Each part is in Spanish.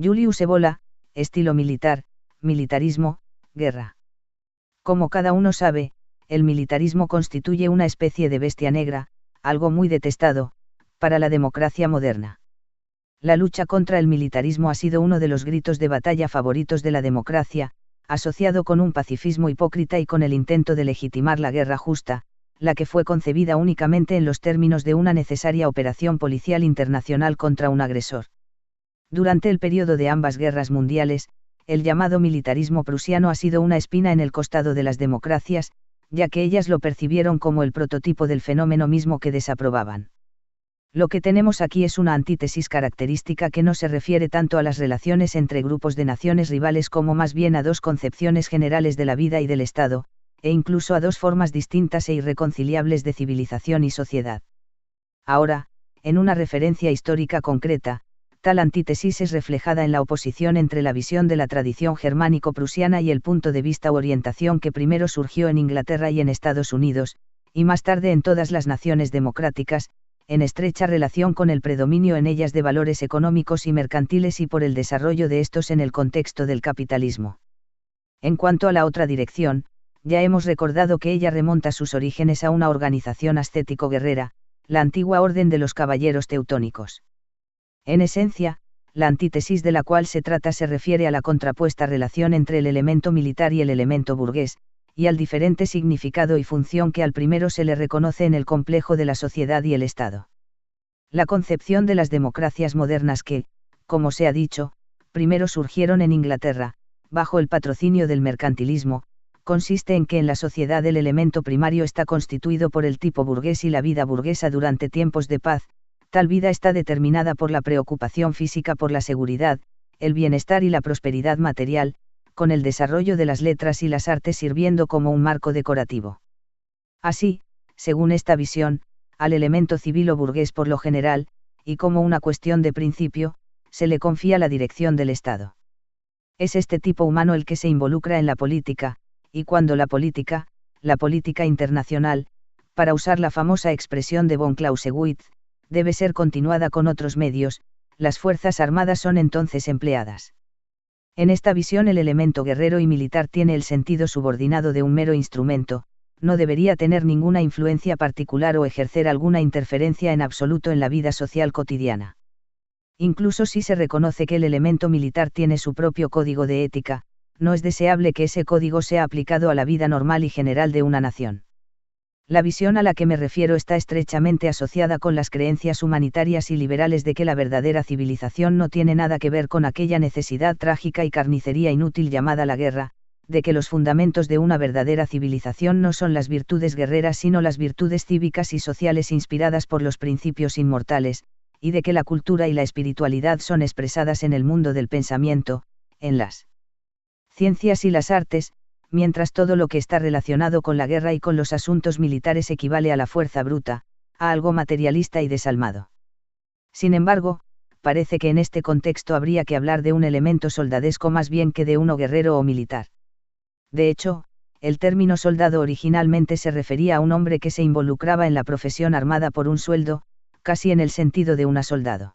Julius Evola, estilo militar, militarismo, guerra. Como cada uno sabe, el militarismo constituye una especie de bestia negra, algo muy detestado, para la democracia moderna. La lucha contra el militarismo ha sido uno de los gritos de batalla favoritos de la democracia, asociado con un pacifismo hipócrita y con el intento de legitimar la guerra justa, la que fue concebida únicamente en los términos de una necesaria operación policial internacional contra un agresor. Durante el periodo de ambas guerras mundiales, el llamado militarismo prusiano ha sido una espina en el costado de las democracias, ya que ellas lo percibieron como el prototipo del fenómeno mismo que desaprobaban. Lo que tenemos aquí es una antítesis característica que no se refiere tanto a las relaciones entre grupos de naciones rivales como más bien a dos concepciones generales de la vida y del Estado, e incluso a dos formas distintas e irreconciliables de civilización y sociedad. Ahora, en una referencia histórica concreta, tal antítesis es reflejada en la oposición entre la visión de la tradición germánico-prusiana y el punto de vista o orientación que primero surgió en Inglaterra y en Estados Unidos, y más tarde en todas las naciones democráticas, en estrecha relación con el predominio en ellas de valores económicos y mercantiles y por el desarrollo de estos en el contexto del capitalismo. En cuanto a la otra dirección, ya hemos recordado que ella remonta sus orígenes a una organización ascético-guerrera, la antigua orden de los caballeros teutónicos. En esencia, la antítesis de la cual se trata se refiere a la contrapuesta relación entre el elemento militar y el elemento burgués, y al diferente significado y función que al primero se le reconoce en el complejo de la sociedad y el Estado. La concepción de las democracias modernas que, como se ha dicho, primero surgieron en Inglaterra, bajo el patrocinio del mercantilismo, consiste en que en la sociedad el elemento primario está constituido por el tipo burgués y la vida burguesa durante tiempos de paz, tal vida está determinada por la preocupación física por la seguridad, el bienestar y la prosperidad material, con el desarrollo de las letras y las artes sirviendo como un marco decorativo. Así, según esta visión, al elemento civil o burgués por lo general, y como una cuestión de principio, se le confía la dirección del Estado. Es este tipo humano el que se involucra en la política, y cuando la política internacional, para usar la famosa expresión de von Clausewitz, debe ser continuada con otros medios, las Fuerzas Armadas son entonces empleadas. En esta visión el elemento guerrero y militar tiene el sentido subordinado de un mero instrumento, no debería tener ninguna influencia particular o ejercer alguna interferencia en absoluto en la vida social cotidiana. Incluso si se reconoce que el elemento militar tiene su propio código de ética, no es deseable que ese código sea aplicado a la vida normal y general de una nación. La visión a la que me refiero está estrechamente asociada con las creencias humanitarias y liberales de que la verdadera civilización no tiene nada que ver con aquella necesidad trágica y carnicería inútil llamada la guerra, de que los fundamentos de una verdadera civilización no son las virtudes guerreras sino las virtudes cívicas y sociales inspiradas por los principios inmortales, y de que la cultura y la espiritualidad son expresadas en el mundo del pensamiento, en las ciencias y las artes, mientras todo lo que está relacionado con la guerra y con los asuntos militares equivale a la fuerza bruta, a algo materialista y desalmado. Sin embargo, parece que en este contexto habría que hablar de un elemento soldadesco más bien que de uno guerrero o militar. De hecho, el término soldado originalmente se refería a un hombre que se involucraba en la profesión armada por un sueldo, casi en el sentido de una soldado.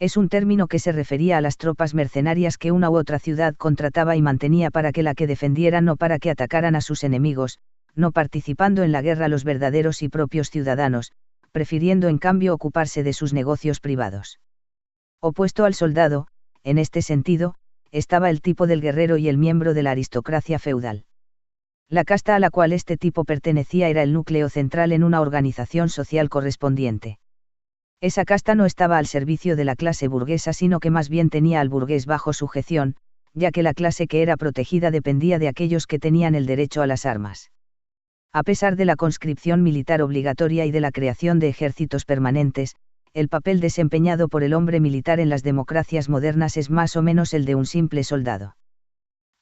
Es un término que se refería a las tropas mercenarias que una u otra ciudad contrataba y mantenía para que la que defendieran o para que atacaran a sus enemigos, no participando en la guerra los verdaderos y propios ciudadanos, prefiriendo en cambio ocuparse de sus negocios privados. Opuesto al soldado, en este sentido, estaba el tipo del guerrero y el miembro de la aristocracia feudal. La casta a la cual este tipo pertenecía era el núcleo central en una organización social correspondiente. Esa casta no estaba al servicio de la clase burguesa sino que más bien tenía al burgués bajo sujeción, ya que la clase que era protegida dependía de aquellos que tenían el derecho a las armas. A pesar de la conscripción militar obligatoria y de la creación de ejércitos permanentes, el papel desempeñado por el hombre militar en las democracias modernas es más o menos el de un simple soldado.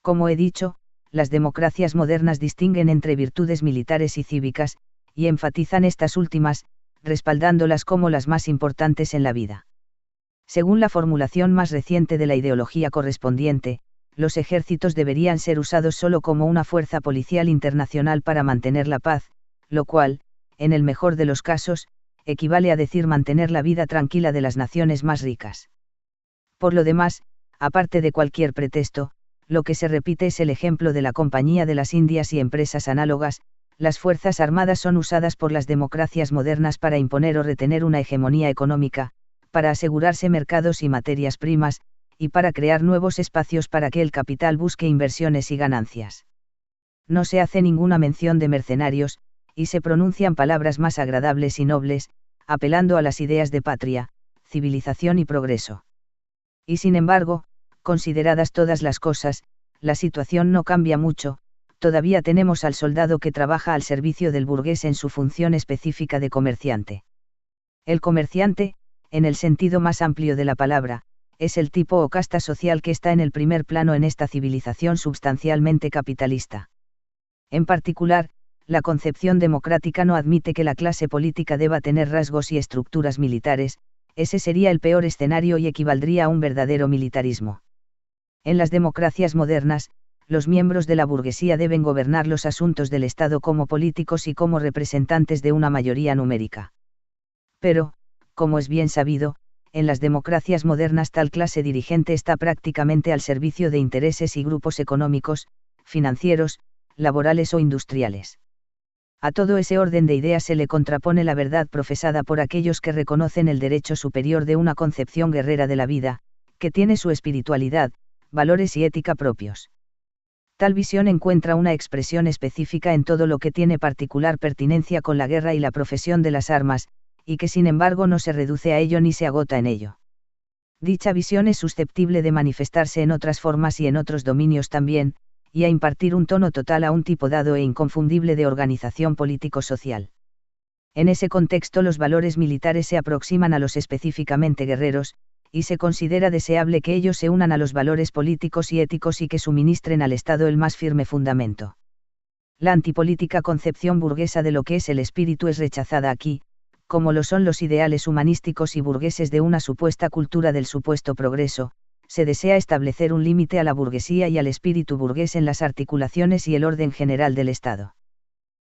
Como he dicho, las democracias modernas distinguen entre virtudes militares y cívicas, y enfatizan estas últimas, respaldándolas como las más importantes en la vida. Según la formulación más reciente de la ideología correspondiente, los ejércitos deberían ser usados solo como una fuerza policial internacional para mantener la paz, lo cual, en el mejor de los casos, equivale a decir mantener la vida tranquila de las naciones más ricas. Por lo demás, aparte de cualquier pretexto, lo que se repite es el ejemplo de la Compañía de las Indias y empresas análogas. Las fuerzas armadas son usadas por las democracias modernas para imponer o retener una hegemonía económica, para asegurarse mercados y materias primas, y para crear nuevos espacios para que el capital busque inversiones y ganancias. No se hace ninguna mención de mercenarios, y se pronuncian palabras más agradables y nobles, apelando a las ideas de patria, civilización y progreso. Y sin embargo, consideradas todas las cosas, la situación no cambia mucho. Todavía tenemos al soldado que trabaja al servicio del burgués en su función específica de comerciante. El comerciante, en el sentido más amplio de la palabra, es el tipo o casta social que está en el primer plano en esta civilización substancialmente capitalista. En particular, la concepción democrática no admite que la clase política deba tener rasgos y estructuras militares. Ese sería el peor escenario y equivaldría a un verdadero militarismo. En las democracias modernas, los miembros de la burguesía deben gobernar los asuntos del Estado como políticos y como representantes de una mayoría numérica. Pero, como es bien sabido, en las democracias modernas tal clase dirigente está prácticamente al servicio de intereses y grupos económicos, financieros, laborales o industriales. A todo ese orden de ideas se le contrapone la verdad profesada por aquellos que reconocen el derecho superior de una concepción guerrera de la vida, que tiene su espiritualidad, valores y ética propios. Tal visión encuentra una expresión específica en todo lo que tiene particular pertinencia con la guerra y la profesión de las armas, y que sin embargo no se reduce a ello ni se agota en ello. Dicha visión es susceptible de manifestarse en otras formas y en otros dominios también, y a impartir un tono total a un tipo dado e inconfundible de organización político-social. En ese contexto los valores militares se aproximan a los específicamente guerreros, y se considera deseable que ellos se unan a los valores políticos y éticos y que suministren al Estado el más firme fundamento. La antipolítica concepción burguesa de lo que es el espíritu es rechazada aquí, como lo son los ideales humanísticos y burgueses de una supuesta cultura del supuesto progreso. Se desea establecer un límite a la burguesía y al espíritu burgués en las articulaciones y el orden general del Estado.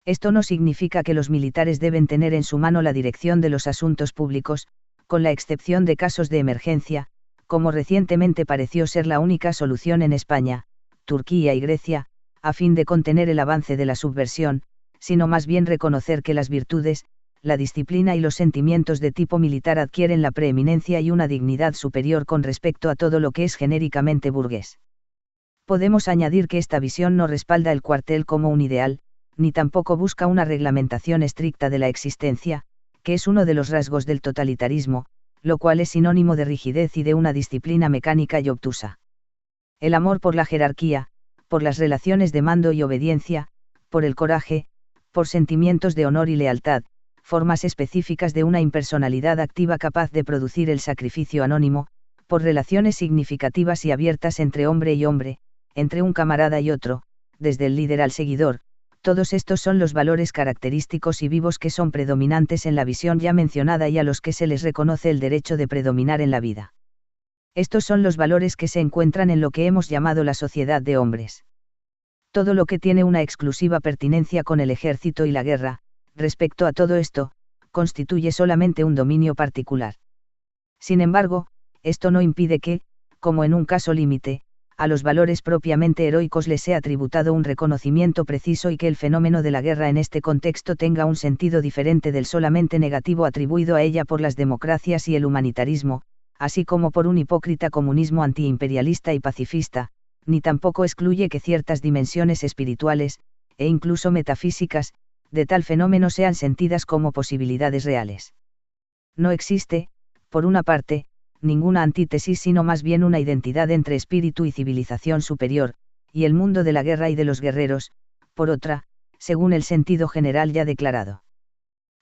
Esto no significa que los militares deben tener en su mano la dirección de los asuntos públicos, con la excepción de casos de emergencia, como recientemente pareció ser la única solución en España, Turquía y Grecia, a fin de contener el avance de la subversión, sino más bien reconocer que las virtudes, la disciplina y los sentimientos de tipo militar adquieren la preeminencia y una dignidad superior con respecto a todo lo que es genéricamente burgués. Podemos añadir que esta visión no respalda el cuartel como un ideal, ni tampoco busca una reglamentación estricta de la existencia, que es uno de los rasgos del totalitarismo, lo cual es sinónimo de rigidez y de una disciplina mecánica y obtusa. El amor por la jerarquía, por las relaciones de mando y obediencia, por el coraje, por sentimientos de honor y lealtad, formas específicas de una impersonalidad activa capaz de producir el sacrificio anónimo, por relaciones significativas y abiertas entre hombre y hombre, entre un camarada y otro, desde el líder al seguidor. Todos estos son los valores característicos y vivos que son predominantes en la visión ya mencionada y a los que se les reconoce el derecho de predominar en la vida. Estos son los valores que se encuentran en lo que hemos llamado la sociedad de hombres. Todo lo que tiene una exclusiva pertinencia con el ejército y la guerra, respecto a todo esto, constituye solamente un dominio particular. Sin embargo, esto no impide que, como en un caso límite, a los valores propiamente heroicos les sea tributado un reconocimiento preciso y que el fenómeno de la guerra en este contexto tenga un sentido diferente del solamente negativo atribuido a ella por las democracias y el humanitarismo, así como por un hipócrita comunismo antiimperialista y pacifista, ni tampoco excluye que ciertas dimensiones espirituales, e incluso metafísicas, de tal fenómeno sean sentidas como posibilidades reales. No existe, por una parte, ninguna antítesis sino más bien una identidad entre espíritu y civilización superior, y el mundo de la guerra y de los guerreros, por otra, según el sentido general ya declarado.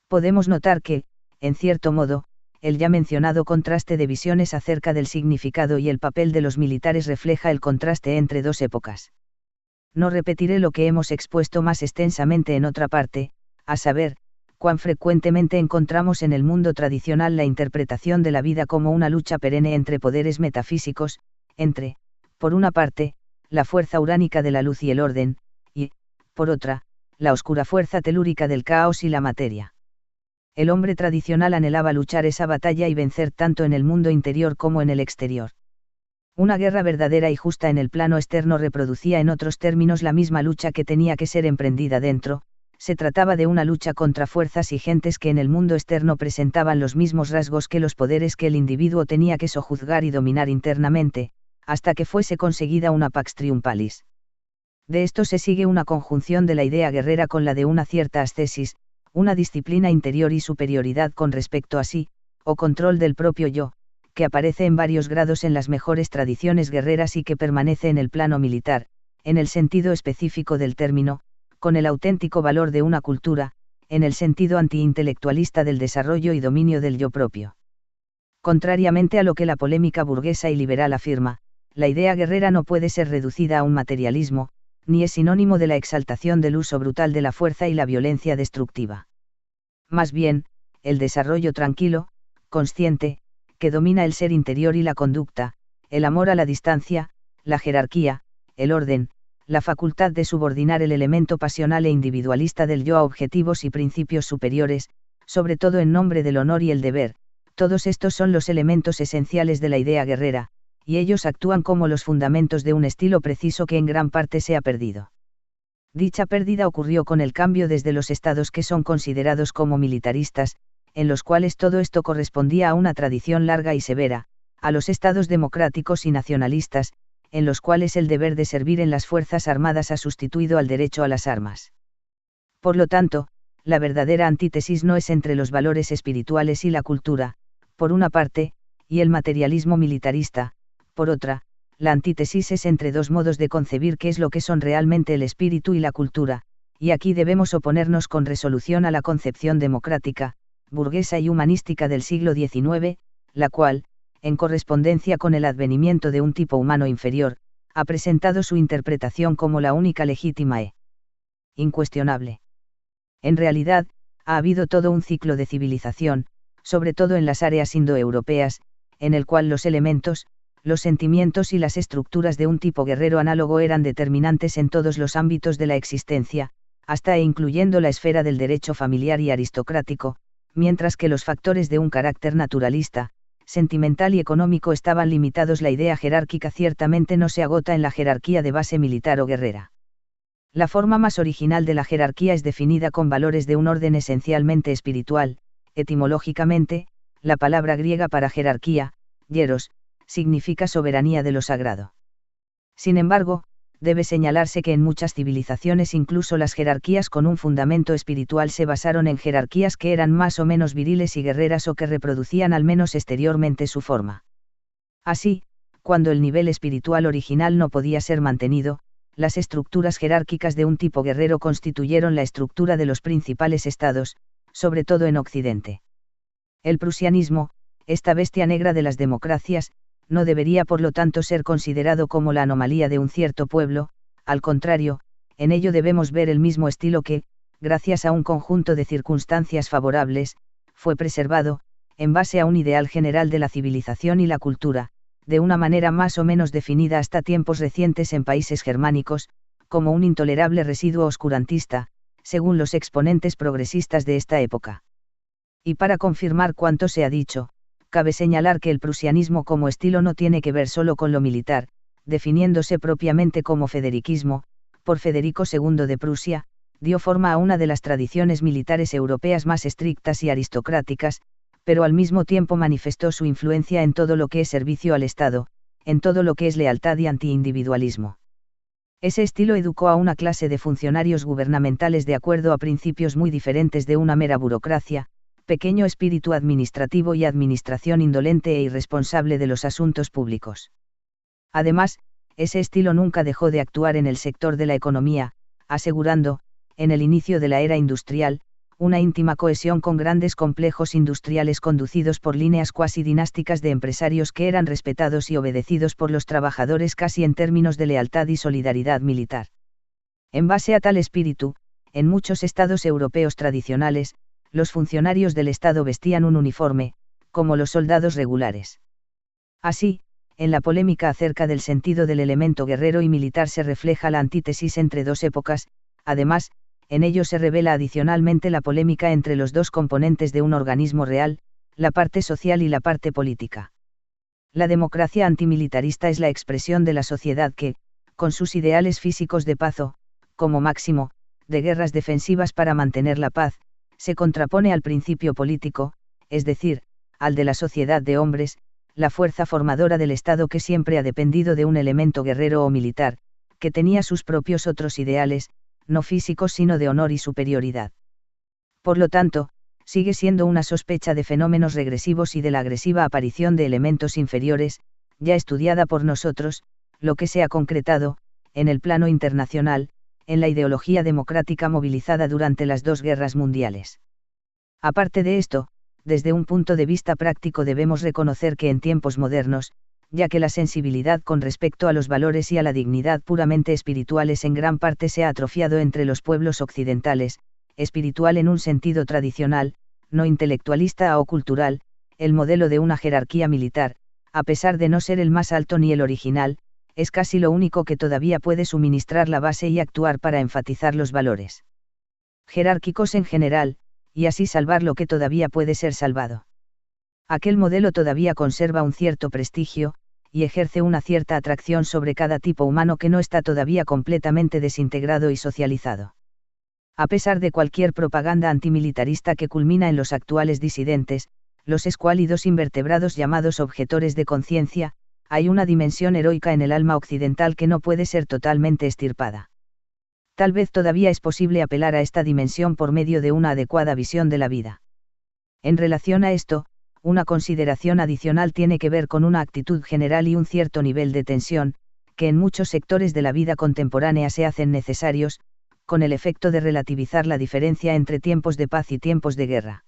Podemos notar que, en cierto modo, el ya mencionado contraste de visiones acerca del significado y el papel de los militares refleja el contraste entre dos épocas. No repetiré lo que hemos expuesto más extensamente en otra parte, a saber, cuán frecuentemente encontramos en el mundo tradicional la interpretación de la vida como una lucha perenne entre poderes metafísicos, entre, por una parte, la fuerza uránica de la luz y el orden, y, por otra, la oscura fuerza telúrica del caos y la materia. El hombre tradicional anhelaba luchar esa batalla y vencer tanto en el mundo interior como en el exterior. Una guerra verdadera y justa en el plano externo reproducía en otros términos la misma lucha que tenía que ser emprendida dentro. Se trataba de una lucha contra fuerzas y gentes que en el mundo externo presentaban los mismos rasgos que los poderes que el individuo tenía que sojuzgar y dominar internamente, hasta que fuese conseguida una pax triumpalis. De esto se sigue una conjunción de la idea guerrera con la de una cierta ascesis, una disciplina interior y superioridad con respecto a sí, o control del propio yo, que aparece en varios grados en las mejores tradiciones guerreras y que permanece en el plano militar, en el sentido específico del término, con el auténtico valor de una cultura, en el sentido antiintelectualista del desarrollo y dominio del yo propio. Contrariamente a lo que la polémica burguesa y liberal afirma, la idea guerrera no puede ser reducida a un materialismo, ni es sinónimo de la exaltación del uso brutal de la fuerza y la violencia destructiva. Más bien, el desarrollo tranquilo, consciente, que domina el ser interior y la conducta, el amor a la distancia, la jerarquía, el orden, la facultad de subordinar el elemento pasional e individualista del yo a objetivos y principios superiores, sobre todo en nombre del honor y el deber, todos estos son los elementos esenciales de la idea guerrera, y ellos actúan como los fundamentos de un estilo preciso que en gran parte se ha perdido. Dicha pérdida ocurrió con el cambio desde los estados que son considerados como militaristas, en los cuales todo esto correspondía a una tradición larga y severa, a los estados democráticos y nacionalistas, en los cuales el deber de servir en las Fuerzas Armadas ha sustituido al derecho a las armas. Por lo tanto, la verdadera antítesis no es entre los valores espirituales y la cultura, por una parte, y el materialismo militarista, por otra. La antítesis es entre dos modos de concebir qué es lo que son realmente el espíritu y la cultura, y aquí debemos oponernos con resolución a la concepción democrática, burguesa y humanística del siglo XIX, la cual, en correspondencia con el advenimiento de un tipo humano inferior, ha presentado su interpretación como la única legítima e incuestionable. En realidad, ha habido todo un ciclo de civilización, sobre todo en las áreas indoeuropeas, en el cual los elementos, los sentimientos y las estructuras de un tipo guerrero análogo eran determinantes en todos los ámbitos de la existencia, hasta e incluyendo la esfera del derecho familiar y aristocrático, mientras que los factores de un carácter naturalista, sentimental y económico estaban limitados. La idea jerárquica ciertamente no se agota en la jerarquía de base militar o guerrera. La forma más original de la jerarquía es definida con valores de un orden esencialmente espiritual. Etimológicamente, la palabra griega para jerarquía, hieros, significa soberanía de lo sagrado. Sin embargo, debe señalarse que en muchas civilizaciones incluso las jerarquías con un fundamento espiritual se basaron en jerarquías que eran más o menos viriles y guerreras o que reproducían al menos exteriormente su forma. Así, cuando el nivel espiritual original no podía ser mantenido, las estructuras jerárquicas de un tipo guerrero constituyeron la estructura de los principales estados, sobre todo en Occidente. El prusianismo, esta bestia negra de las democracias, no debería por lo tanto ser considerado como la anomalía de un cierto pueblo, al contrario, en ello debemos ver el mismo estilo que, gracias a un conjunto de circunstancias favorables, fue preservado, en base a un ideal general de la civilización y la cultura, de una manera más o menos definida hasta tiempos recientes en países germánicos, como un intolerable residuo oscurantista, según los exponentes progresistas de esta época. Y para confirmar cuanto se ha dicho, cabe señalar que el prusianismo como estilo no tiene que ver solo con lo militar, definiéndose propiamente como federiquismo, por Federico II de Prusia, dio forma a una de las tradiciones militares europeas más estrictas y aristocráticas, pero al mismo tiempo manifestó su influencia en todo lo que es servicio al Estado, en todo lo que es lealtad y antiindividualismo. Ese estilo educó a una clase de funcionarios gubernamentales de acuerdo a principios muy diferentes de una mera burocracia, pequeño espíritu administrativo y administración indolente e irresponsable de los asuntos públicos. Además, ese estilo nunca dejó de actuar en el sector de la economía, asegurando, en el inicio de la era industrial, una íntima cohesión con grandes complejos industriales conducidos por líneas cuasi dinásticas de empresarios que eran respetados y obedecidos por los trabajadores casi en términos de lealtad y solidaridad militar. En base a tal espíritu, en muchos estados europeos tradicionales, los funcionarios del Estado vestían un uniforme, como los soldados regulares. Así, en la polémica acerca del sentido del elemento guerrero y militar se refleja la antítesis entre dos épocas. Además, en ello se revela adicionalmente la polémica entre los dos componentes de un organismo real, la parte social y la parte política. La democracia antimilitarista es la expresión de la sociedad que, con sus ideales físicos de paz o, como máximo, de guerras defensivas para mantener la paz, se contrapone al principio político, es decir, al de la sociedad de hombres, la fuerza formadora del Estado que siempre ha dependido de un elemento guerrero o militar, que tenía sus propios otros ideales, no físicos sino de honor y superioridad. Por lo tanto, sigue siendo una sospecha de fenómenos regresivos y de la agresiva aparición de elementos inferiores, ya estudiada por nosotros, lo que se ha concretado, en el plano internacional, en la ideología democrática movilizada durante las dos guerras mundiales. Aparte de esto, desde un punto de vista práctico debemos reconocer que en tiempos modernos, ya que la sensibilidad con respecto a los valores y a la dignidad puramente espirituales en gran parte se ha atrofiado entre los pueblos occidentales, espiritual en un sentido tradicional, no intelectualista o cultural, el modelo de una jerarquía militar, a pesar de no ser el más alto ni el original, es casi lo único que todavía puede suministrar la base y actuar para enfatizar los valores jerárquicos en general, y así salvar lo que todavía puede ser salvado. Aquel modelo todavía conserva un cierto prestigio, y ejerce una cierta atracción sobre cada tipo humano que no está todavía completamente desintegrado y socializado. A pesar de cualquier propaganda antimilitarista que culmina en los actuales disidentes, los escuálidos invertebrados llamados objetores de conciencia, hay una dimensión heroica en el alma occidental que no puede ser totalmente extirpada. Tal vez todavía es posible apelar a esta dimensión por medio de una adecuada visión de la vida. En relación a esto, una consideración adicional tiene que ver con una actitud general y un cierto nivel de tensión, que en muchos sectores de la vida contemporánea se hacen necesarios, con el efecto de relativizar la diferencia entre tiempos de paz y tiempos de guerra.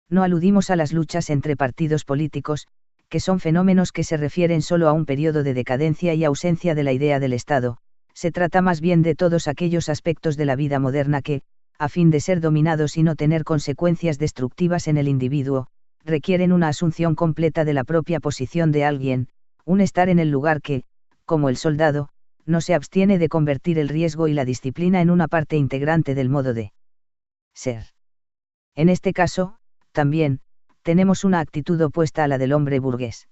No aludimos a las luchas entre partidos políticos, que son fenómenos que se refieren solo a un periodo de decadencia y ausencia de la idea del Estado, se trata más bien de todos aquellos aspectos de la vida moderna que, a fin de ser dominados y no tener consecuencias destructivas en el individuo, requieren una asunción completa de la propia posición de alguien, un estar en el lugar que, como el soldado, no se abstiene de convertir el riesgo y la disciplina en una parte integrante del modo de ser. En este caso, también, tenemos una actitud opuesta a la del hombre burgués.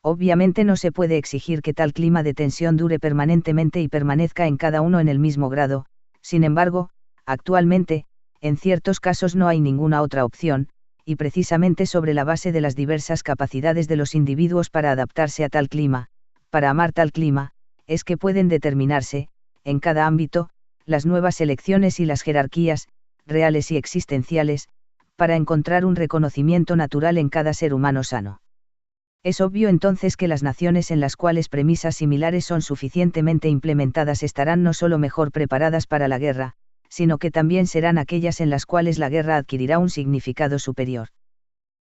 Obviamente no se puede exigir que tal clima de tensión dure permanentemente y permanezca en cada uno en el mismo grado, sin embargo, actualmente, en ciertos casos no hay ninguna otra opción, y precisamente sobre la base de las diversas capacidades de los individuos para adaptarse a tal clima, para amar tal clima, es que pueden determinarse, en cada ámbito, las nuevas elecciones y las jerarquías, reales y existenciales, para encontrar un reconocimiento natural en cada ser humano sano. Es obvio entonces que las naciones en las cuales premisas similares son suficientemente implementadas estarán no solo mejor preparadas para la guerra, sino que también serán aquellas en las cuales la guerra adquirirá un significado superior.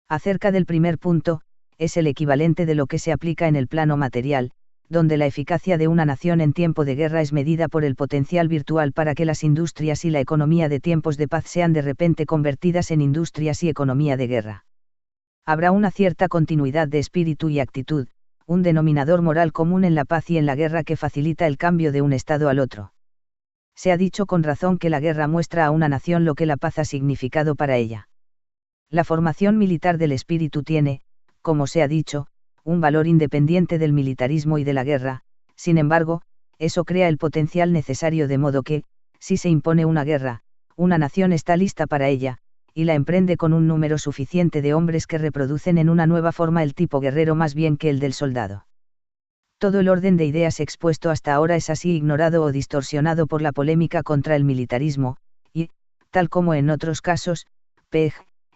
Acerca del primer punto, es el equivalente de lo que se aplica en el plano material, donde la eficacia de una nación en tiempo de guerra es medida por el potencial virtual para que las industrias y la economía de tiempos de paz sean de repente convertidas en industrias y economía de guerra. Habrá una cierta continuidad de espíritu y actitud, un denominador moral común en la paz y en la guerra que facilita el cambio de un estado al otro. Se ha dicho con razón que la guerra muestra a una nación lo que la paz ha significado para ella. La formación militar del espíritu tiene, como se ha dicho, un valor independiente del militarismo y de la guerra, sin embargo, eso crea el potencial necesario de modo que, si se impone una guerra, una nación está lista para ella, y la emprende con un número suficiente de hombres que reproducen en una nueva forma el tipo guerrero más bien que el del soldado. Todo el orden de ideas expuesto hasta ahora es así ignorado o distorsionado por la polémica contra el militarismo, y, tal como en otros casos,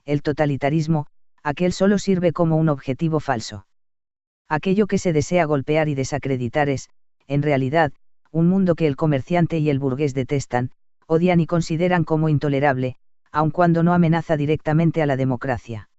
el totalitarismo, aquel solo sirve como un objetivo falso. Aquello que se desea golpear y desacreditar es, en realidad, un mundo que el comerciante y el burgués detestan, odian y consideran como intolerable, aun cuando no amenaza directamente a la democracia.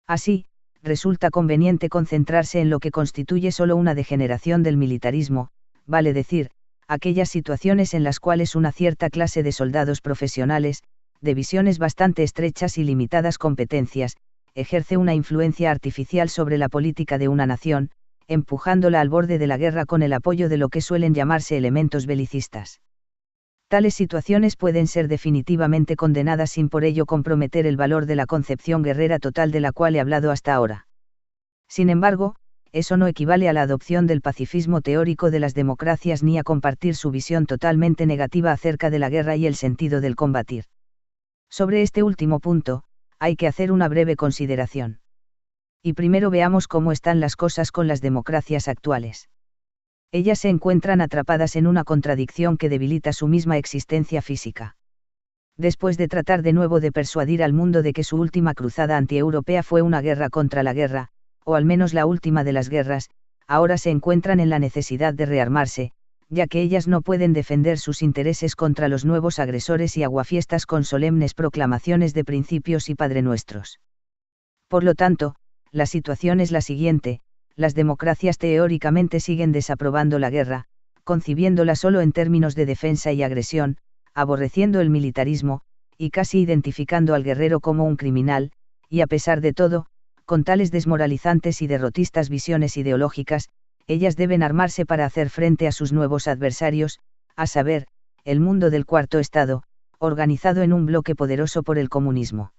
Así, resulta conveniente concentrarse en lo que constituye solo una degeneración del militarismo, vale decir, aquellas situaciones en las cuales una cierta clase de soldados profesionales, de visiones bastante estrechas y limitadas competencias, ejerce una influencia artificial sobre la política de una nación, empujándola al borde de la guerra con el apoyo de lo que suelen llamarse elementos belicistas. Tales situaciones pueden ser definitivamente condenadas sin por ello comprometer el valor de la concepción guerrera total de la cual he hablado hasta ahora. Sin embargo, eso no equivale a la adopción del pacifismo teórico de las democracias ni a compartir su visión totalmente negativa acerca de la guerra y el sentido del combatir. Sobre este último punto, hay que hacer una breve consideración. Y primero veamos cómo están las cosas con las democracias actuales. Ellas se encuentran atrapadas en una contradicción que debilita su misma existencia física. Después de tratar de nuevo de persuadir al mundo de que su última cruzada antieuropea fue una guerra contra la guerra, o al menos la última de las guerras, ahora se encuentran en la necesidad de rearmarse, ya que ellas no pueden defender sus intereses contra los nuevos agresores y aguafiestas con solemnes proclamaciones de principios y padrenuestros. Por lo tanto, la situación es la siguiente: las democracias teóricamente siguen desaprobando la guerra, concibiéndola solo en términos de defensa y agresión, aborreciendo el militarismo, y casi identificando al guerrero como un criminal, y a pesar de todo, con tales desmoralizantes y derrotistas visiones ideológicas, ellas deben armarse para hacer frente a sus nuevos adversarios, a saber, el mundo del cuarto estado, organizado en un bloque poderoso por el comunismo.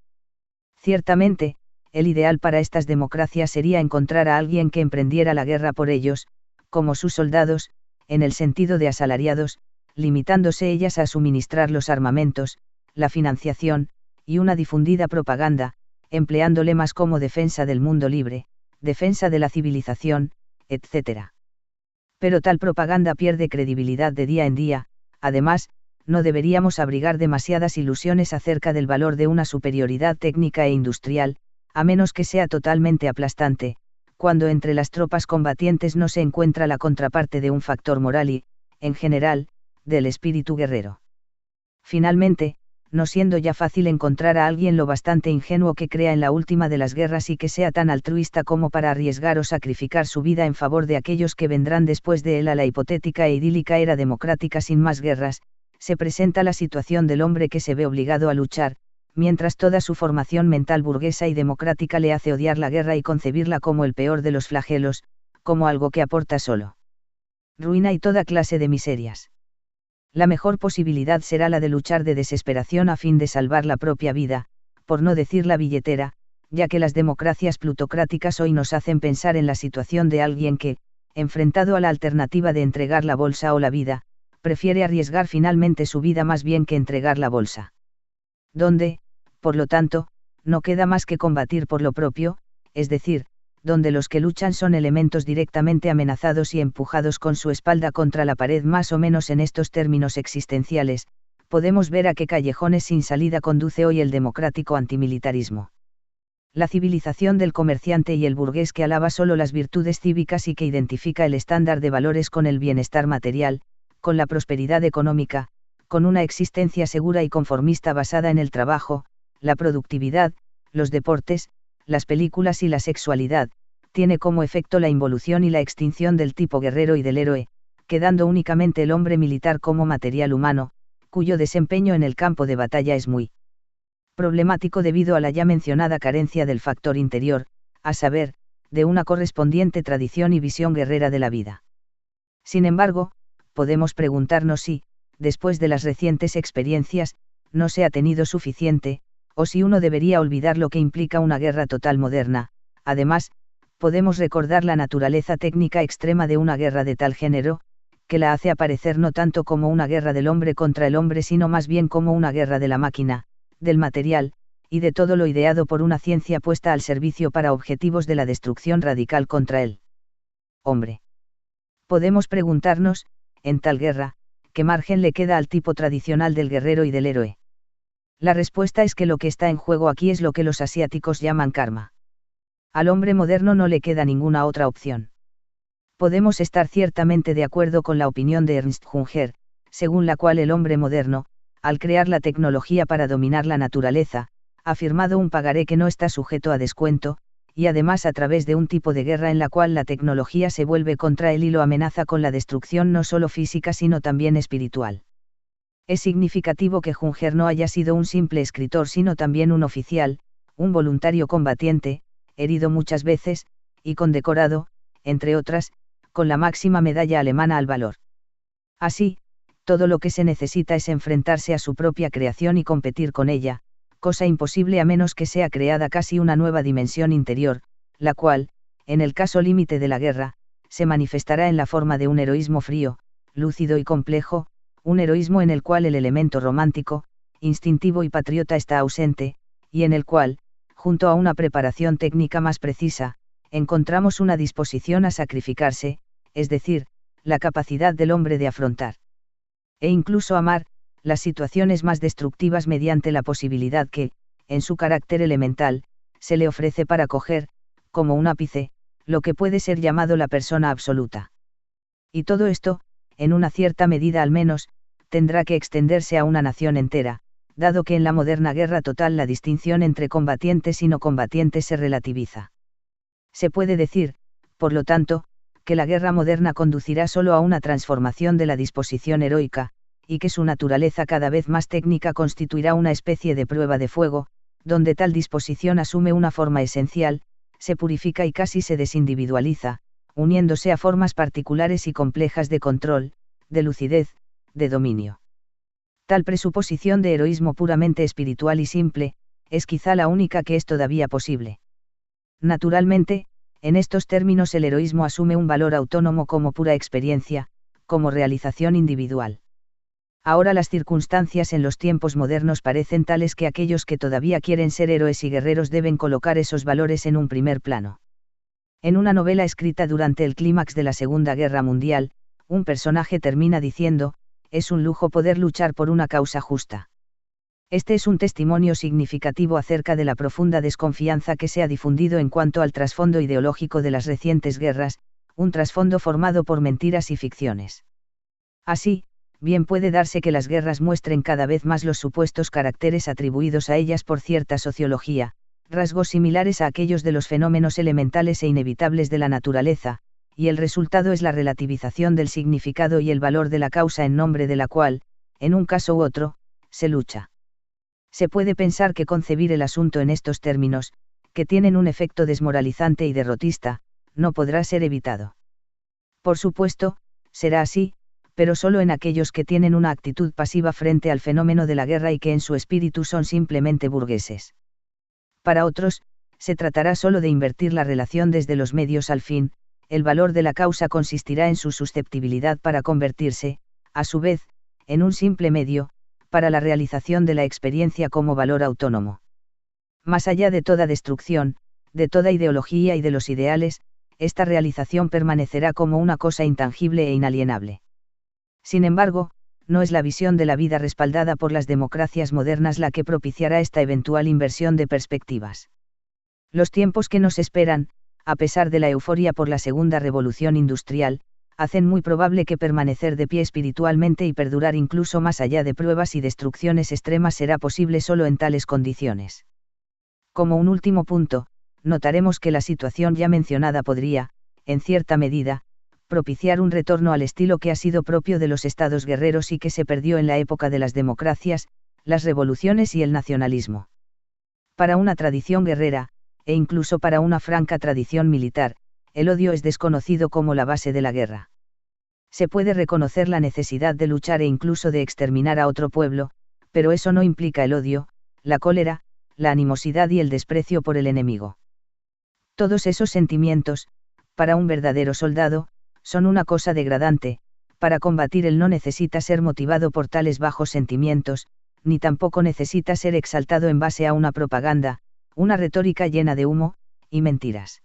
Ciertamente, el ideal para estas democracias sería encontrar a alguien que emprendiera la guerra por ellos, como sus soldados, en el sentido de asalariados, limitándose ellas a suministrar los armamentos, la financiación, y una difundida propaganda, empleando lemas como defensa del mundo libre, defensa de la civilización, etc. Pero tal propaganda pierde credibilidad de día en día. Además, no deberíamos abrigar demasiadas ilusiones acerca del valor de una superioridad técnica e industrial, a menos que sea totalmente aplastante, cuando entre las tropas combatientes no se encuentra la contraparte de un factor moral y, en general, del espíritu guerrero. Finalmente, no siendo ya fácil encontrar a alguien lo bastante ingenuo que crea en la última de las guerras y que sea tan altruista como para arriesgar o sacrificar su vida en favor de aquellos que vendrán después de él a la hipotética e idílica era democrática sin más guerras, se presenta la situación del hombre que se ve obligado a luchar, mientras toda su formación mental burguesa y democrática le hace odiar la guerra y concebirla como el peor de los flagelos, como algo que aporta solo ruina y toda clase de miserias. La mejor posibilidad será la de luchar de desesperación a fin de salvar la propia vida, por no decir la billetera, ya que las democracias plutocráticas hoy nos hacen pensar en la situación de alguien que, enfrentado a la alternativa de entregar la bolsa o la vida, prefiere arriesgar finalmente su vida más bien que entregar la bolsa. Donde, por lo tanto, no queda más que combatir por lo propio, es decir, donde los que luchan son elementos directamente amenazados y empujados con su espalda contra la pared más o menos en estos términos existenciales, podemos ver a qué callejones sin salida conduce hoy el democrático antimilitarismo. La civilización del comerciante y el burgués que alaba solo las virtudes cívicas y que identifica el estándar de valores con el bienestar material, con la prosperidad económica, con una existencia segura y conformista basada en el trabajo, la productividad, los deportes, las películas y la sexualidad, tiene como efecto la involución y la extinción del tipo guerrero y del héroe, quedando únicamente el hombre militar como material humano, cuyo desempeño en el campo de batalla es muy problemático debido a la ya mencionada carencia del factor interior, a saber, de una correspondiente tradición y visión guerrera de la vida. Sin embargo, podemos preguntarnos si, después de las recientes experiencias, no se ha tenido suficiente, o si uno debería olvidar lo que implica una guerra total moderna. Además, podemos recordar la naturaleza técnica extrema de una guerra de tal género, que la hace aparecer no tanto como una guerra del hombre contra el hombre sino más bien como una guerra de la máquina, del material, y de todo lo ideado por una ciencia puesta al servicio para objetivos de la destrucción radical contra el hombre. Podemos preguntarnos, en tal guerra, ¿qué margen le queda al tipo tradicional del guerrero y del héroe? La respuesta es que lo que está en juego aquí es lo que los asiáticos llaman karma. Al hombre moderno no le queda ninguna otra opción. Podemos estar ciertamente de acuerdo con la opinión de Ernst Junger, según la cual el hombre moderno, al crear la tecnología para dominar la naturaleza, ha firmado un pagaré que no está sujeto a descuento, y además a través de un tipo de guerra en la cual la tecnología se vuelve contra él y lo amenaza con la destrucción no solo física sino también espiritual. Es significativo que Junger no haya sido un simple escritor sino también un oficial, un voluntario combatiente, herido muchas veces, y condecorado, entre otras, con la máxima medalla alemana al valor. Así, todo lo que se necesita es enfrentarse a su propia creación y competir con ella, cosa imposible a menos que sea creada casi una nueva dimensión interior, la cual, en el caso límite de la guerra, se manifestará en la forma de un heroísmo frío, lúcido y complejo, un heroísmo en el cual el elemento romántico, instintivo y patriota está ausente, y en el cual, junto a una preparación técnica más precisa, encontramos una disposición a sacrificarse, es decir, la capacidad del hombre de afrontar e incluso amar las situaciones más destructivas mediante la posibilidad que, en su carácter elemental, se le ofrece para coger, como un ápice, lo que puede ser llamado la persona absoluta. Y todo esto, en una cierta medida al menos, tendrá que extenderse a una nación entera, dado que en la moderna guerra total la distinción entre combatientes y no combatientes se relativiza. Se puede decir, por lo tanto, que la guerra moderna conducirá solo a una transformación de la disposición heroica, y que su naturaleza cada vez más técnica constituirá una especie de prueba de fuego, donde tal disposición asume una forma esencial, se purifica y casi se desindividualiza, uniéndose a formas particulares y complejas de control, de lucidez, de dominio. Tal presuposición de heroísmo puramente espiritual y simple, es quizá la única que es todavía posible. Naturalmente, en estos términos el heroísmo asume un valor autónomo como pura experiencia, como realización individual. Ahora las circunstancias en los tiempos modernos parecen tales que aquellos que todavía quieren ser héroes y guerreros deben colocar esos valores en un primer plano. En una novela escrita durante el clímax de la Segunda Guerra Mundial, un personaje termina diciendo, es un lujo poder luchar por una causa justa. Este es un testimonio significativo acerca de la profunda desconfianza que se ha difundido en cuanto al trasfondo ideológico de las recientes guerras, un trasfondo formado por mentiras y ficciones. Así, bien puede darse que las guerras muestren cada vez más los supuestos caracteres atribuidos a ellas por cierta sociología, rasgos similares a aquellos de los fenómenos elementales e inevitables de la naturaleza, y el resultado es la relativización del significado y el valor de la causa en nombre de la cual, en un caso u otro, se lucha. Se puede pensar que concebir el asunto en estos términos, que tienen un efecto desmoralizante y derrotista, no podrá ser evitado. Por supuesto, será así, pero solo en aquellos que tienen una actitud pasiva frente al fenómeno de la guerra y que en su espíritu son simplemente burgueses. Para otros, se tratará solo de invertir la relación desde los medios al fin, el valor de la causa consistirá en su susceptibilidad para convertirse, a su vez, en un simple medio, para la realización de la experiencia como valor autónomo. Más allá de toda destrucción, de toda ideología y de los ideales, esta realización permanecerá como una cosa intangible e inalienable. Sin embargo, no es la visión de la vida respaldada por las democracias modernas la que propiciará esta eventual inversión de perspectivas. Los tiempos que nos esperan, a pesar de la euforia por la segunda revolución industrial, hacen muy probable que permanecer de pie espiritualmente y perdurar incluso más allá de pruebas y destrucciones extremas será posible solo en tales condiciones. Como un último punto, notaremos que la situación ya mencionada podría, en cierta medida, propiciar un retorno al estilo que ha sido propio de los estados guerreros y que se perdió en la época de las democracias, las revoluciones y el nacionalismo. Para una tradición guerrera, e incluso para una franca tradición militar, el odio es desconocido como la base de la guerra. Se puede reconocer la necesidad de luchar e incluso de exterminar a otro pueblo, pero eso no implica el odio, la cólera, la animosidad y el desprecio por el enemigo. Todos esos sentimientos, para un verdadero soldado, son una cosa degradante. Para combatir él no necesita ser motivado por tales bajos sentimientos, ni tampoco necesita ser exaltado en base a una propaganda, una retórica llena de humo y mentiras.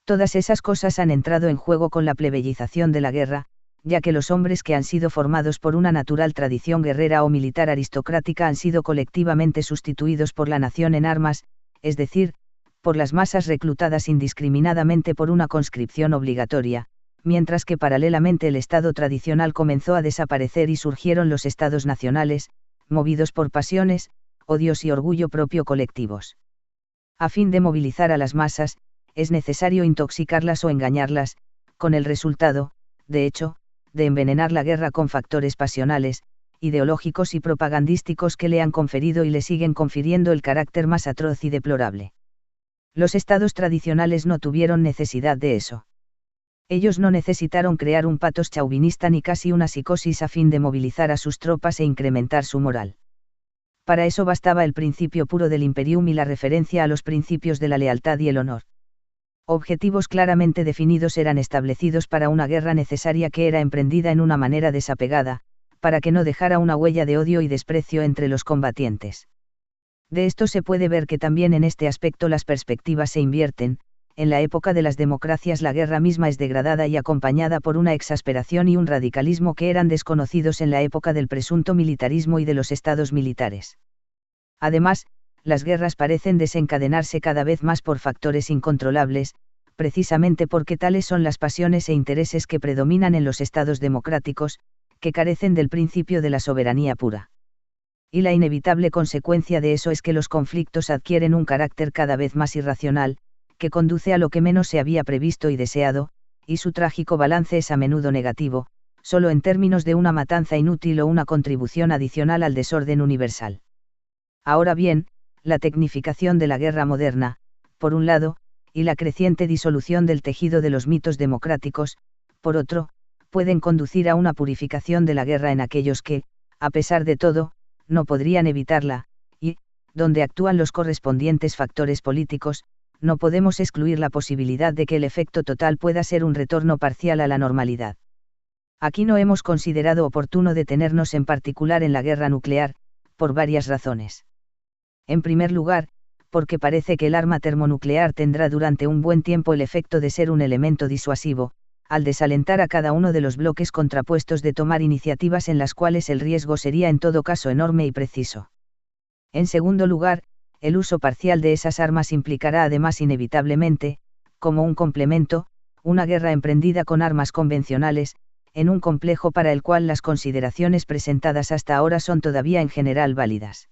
Todas esas cosas han entrado en juego con la plebeyización de la guerra, ya que los hombres que han sido formados por una natural tradición guerrera o militar aristocrática han sido colectivamente sustituidos por la nación en armas, es decir, por las masas reclutadas indiscriminadamente por una conscripción obligatoria, mientras que paralelamente el Estado tradicional comenzó a desaparecer y surgieron los Estados nacionales, movidos por pasiones, odios y orgullo propio colectivos. A fin de movilizar a las masas, es necesario intoxicarlas o engañarlas, con el resultado, de hecho, de envenenar la guerra con factores pasionales, ideológicos y propagandísticos que le han conferido y le siguen confiriendo el carácter más atroz y deplorable. Los estados tradicionales no tuvieron necesidad de eso. Ellos no necesitaron crear un patos chauvinista ni casi una psicosis a fin de movilizar a sus tropas e incrementar su moral. Para eso bastaba el principio puro del imperium y la referencia a los principios de la lealtad y el honor. Objetivos claramente definidos eran establecidos para una guerra necesaria que era emprendida en una manera desapegada, para que no dejara una huella de odio y desprecio entre los combatientes. De esto se puede ver que también en este aspecto las perspectivas se invierten. En la época de las democracias la guerra misma es degradada y acompañada por una exasperación y un radicalismo que eran desconocidos en la época del presunto militarismo y de los estados militares. Además, las guerras parecen desencadenarse cada vez más por factores incontrolables, precisamente porque tales son las pasiones e intereses que predominan en los estados democráticos, que carecen del principio de la soberanía pura. Y la inevitable consecuencia de eso es que los conflictos adquieren un carácter cada vez más irracional, que conduce a lo que menos se había previsto y deseado, y su trágico balance es a menudo negativo, solo en términos de una matanza inútil o una contribución adicional al desorden universal. Ahora bien, la tecnificación de la guerra moderna, por un lado, y la creciente disolución del tejido de los mitos democráticos, por otro, pueden conducir a una purificación de la guerra en aquellos que, a pesar de todo, no podrían evitarla, y, donde actúan los correspondientes factores políticos, no podemos excluir la posibilidad de que el efecto total pueda ser un retorno parcial a la normalidad. Aquí no hemos considerado oportuno detenernos en particular en la guerra nuclear, por varias razones. En primer lugar, porque parece que el arma termonuclear tendrá durante un buen tiempo el efecto de ser un elemento disuasivo, al desalentar a cada uno de los bloques contrapuestos de tomar iniciativas en las cuales el riesgo sería en todo caso enorme y preciso. En segundo lugar, el uso parcial de esas armas implicará además inevitablemente, como un complemento, una guerra emprendida con armas convencionales, en un complejo para el cual las consideraciones presentadas hasta ahora son todavía en general válidas.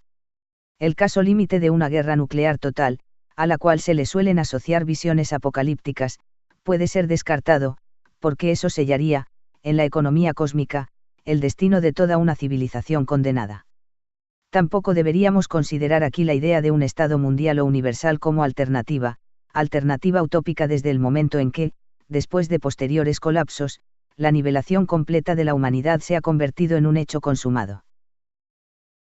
El caso límite de una guerra nuclear total, a la cual se le suelen asociar visiones apocalípticas, puede ser descartado, porque eso sellaría, en la economía cósmica, el destino de toda una civilización condenada. Tampoco deberíamos considerar aquí la idea de un Estado mundial o universal como alternativa utópica desde el momento en que, después de posteriores colapsos, la nivelación completa de la humanidad se ha convertido en un hecho consumado.